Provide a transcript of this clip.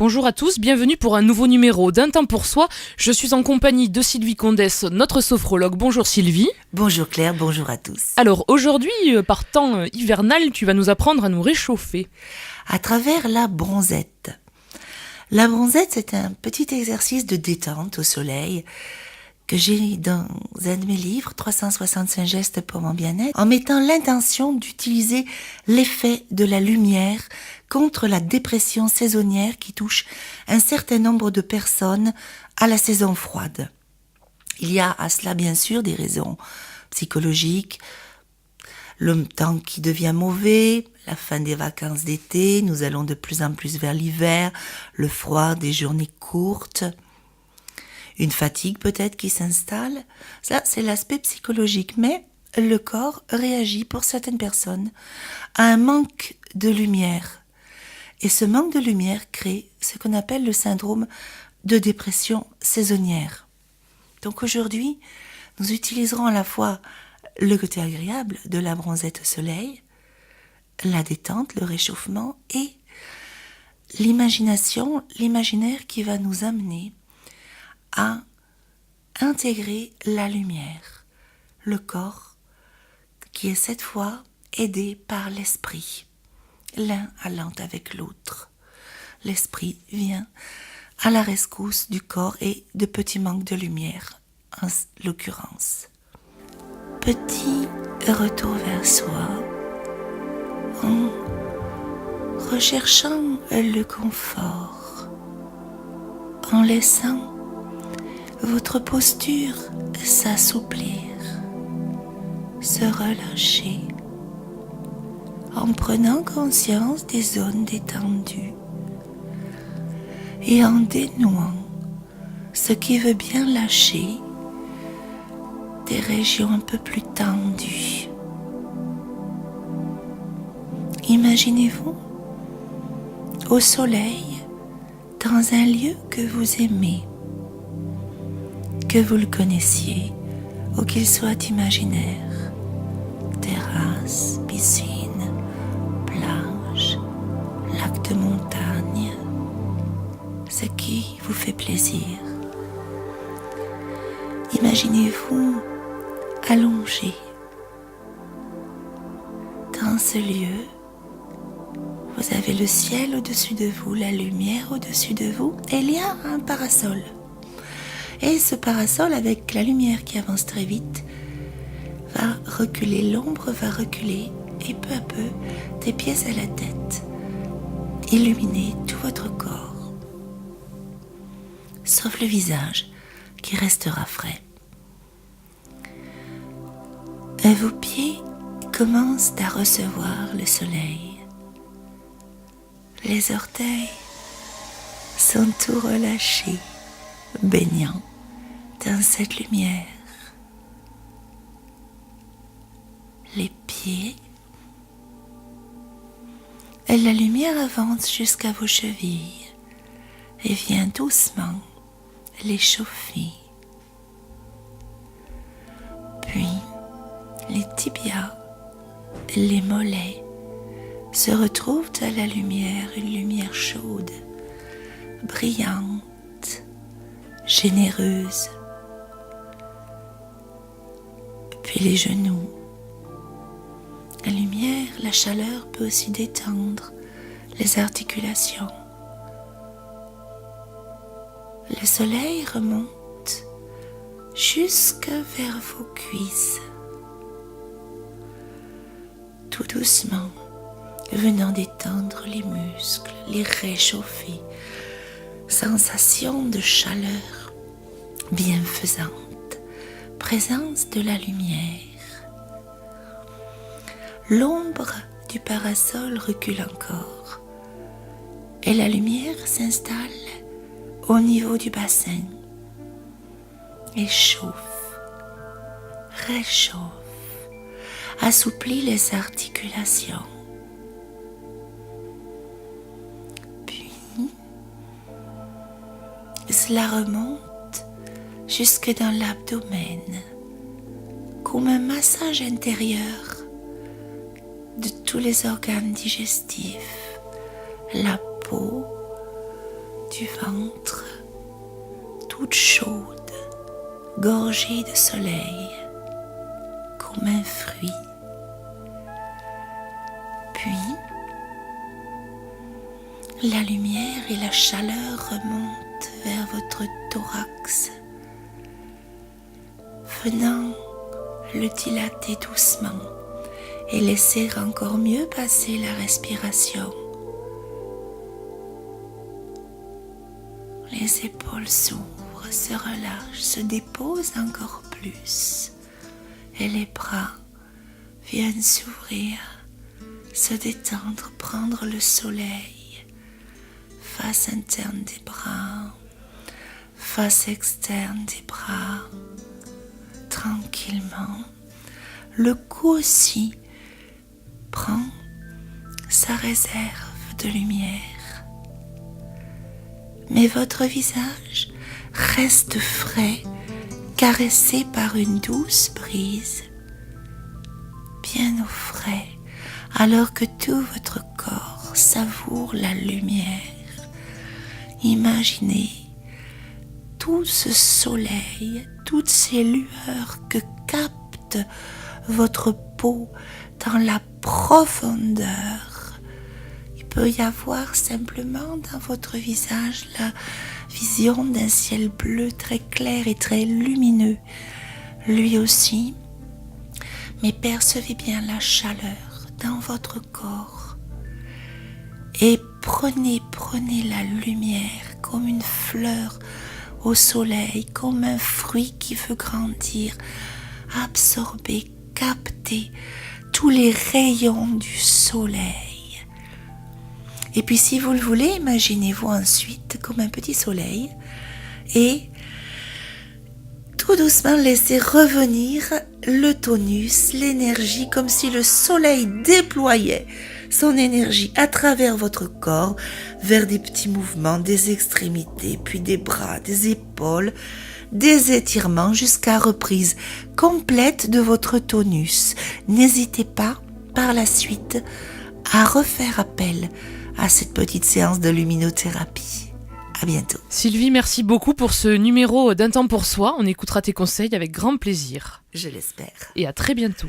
Bonjour à tous, bienvenue pour un nouveau numéro d'Un temps pour soi. Je suis en compagnie de Sylvie Condès, notre sophrologue. Bonjour Sylvie. Bonjour Claire, bonjour à tous. Alors aujourd'hui, par temps hivernal, tu vas nous apprendre à nous réchauffer. À travers la bronzette. La bronzette, c'est un petit exercice de détente au soleil que j'ai dans un de mes livres, 365 gestes pour mon bien-être, en mettant l'intention d'utiliser l'effet de la lumière contre la dépression saisonnière qui touche un certain nombre de personnes à la saison froide. Il y a à cela bien sûr des raisons psychologiques, le temps qui devient mauvais, la fin des vacances d'été, nous allons de plus en plus vers l'hiver, le froid, des journées courtes, une fatigue peut-être qui s'installe. Ça, c'est l'aspect psychologique, mais le corps réagit pour certaines personnes à un manque de lumière. Et ce manque de lumière crée ce qu'on appelle le syndrome de dépression saisonnière. Donc aujourd'hui, nous utiliserons à la fois le côté agréable de la bronzette au soleil, la détente, le réchauffement et l'imagination, l'imaginaire qui va nous amener à intégrer la lumière, le corps qui est cette fois aidé par l'esprit, l'un allant avec l'autre. L'esprit vient à la rescousse du corps et de petits manques de lumière, en l'occurrence. Petit retour vers soi, en recherchant le confort, en laissant votre posture s'assouplir, se relâcher, en prenant conscience des zones détendues et en dénouant ce qui veut bien lâcher des régions un peu plus tendues. Imaginez-vous au soleil dans un lieu que vous aimez, que vous le connaissiez ou qu'il soit imaginaire, terrasse, piscine, plage, lac de montagne, ce qui vous fait plaisir. Imaginez-vous allongé dans ce lieu. Vous avez le ciel au-dessus de vous, la lumière au-dessus de vous, et il y a un parasol. Et ce parasol, avec la lumière qui avance très vite, va reculer, l'ombre va reculer, et peu à peu, des pieds à la tête, illuminer tout votre corps, sauf le visage qui restera frais. Et vos pieds commencent à recevoir le soleil. Les orteils sont tout relâchés, baignant dans cette lumière. Les pieds, et la lumière avance jusqu'à vos chevilles et vient doucement les chauffer. Puis, les tibias, les mollets se retrouvent à la lumière, une lumière chaude, brillante, généreuse. Puis les genoux. La lumière, la chaleur peut aussi détendre les articulations. Le soleil remonte jusque vers vos cuisses, tout doucement, venant détendre les muscles, les réchauffer. Sensation de chaleur bienfaisante, présence de la lumière. L'ombre du parasol recule encore et la lumière s'installe au niveau du bassin et chauffe, réchauffe, assouplit les articulations. Puis, cela remonte jusque dans l'abdomen, comme un massage intérieur de tous les organes digestifs, la peau, du ventre, toute chaude, gorgée de soleil, comme un fruit. Puis, la lumière et la chaleur remontent vers votre thorax, venant le dilater doucement et laisser encore mieux passer la respiration. Les épaules s'ouvrent, se relâchent, se déposent encore plus et les bras viennent s'ouvrir, se détendre, prendre le soleil, face interne des bras, face externe des bras, tranquillement. Le cou aussi prend sa réserve de lumière. Mais votre visage reste frais, caressé par une douce brise, bien au frais, alors que tout votre corps savoure la lumière. Imaginez tout ce soleil, toutes ces lueurs que capte votre peau dans la profondeur. Il peut y avoir simplement dans votre visage la vision d'un ciel bleu très clair et très lumineux, lui aussi. Mais percevez bien la chaleur dans votre corps et prenez la lumière comme une fleur au soleil, comme un fruit qui veut grandir. Absorbez, captez tous les rayons du soleil. Et puis si vous le voulez, imaginez-vous ensuite comme un petit soleil et tout doucement laissez revenir le tonus, l'énergie, comme si le soleil déployait son énergie à travers votre corps vers des petits mouvements des extrémités, puis des bras, des épaules, des étirements jusqu'à reprise complète de votre tonus. N'hésitez pas par la suite à refaire appel à cette petite séance de luminothérapie. À bientôt. Sylvie, merci beaucoup pour ce numéro d'Un temps pour soi. On écoutera tes conseils avec grand plaisir. Je l'espère. Et à très bientôt.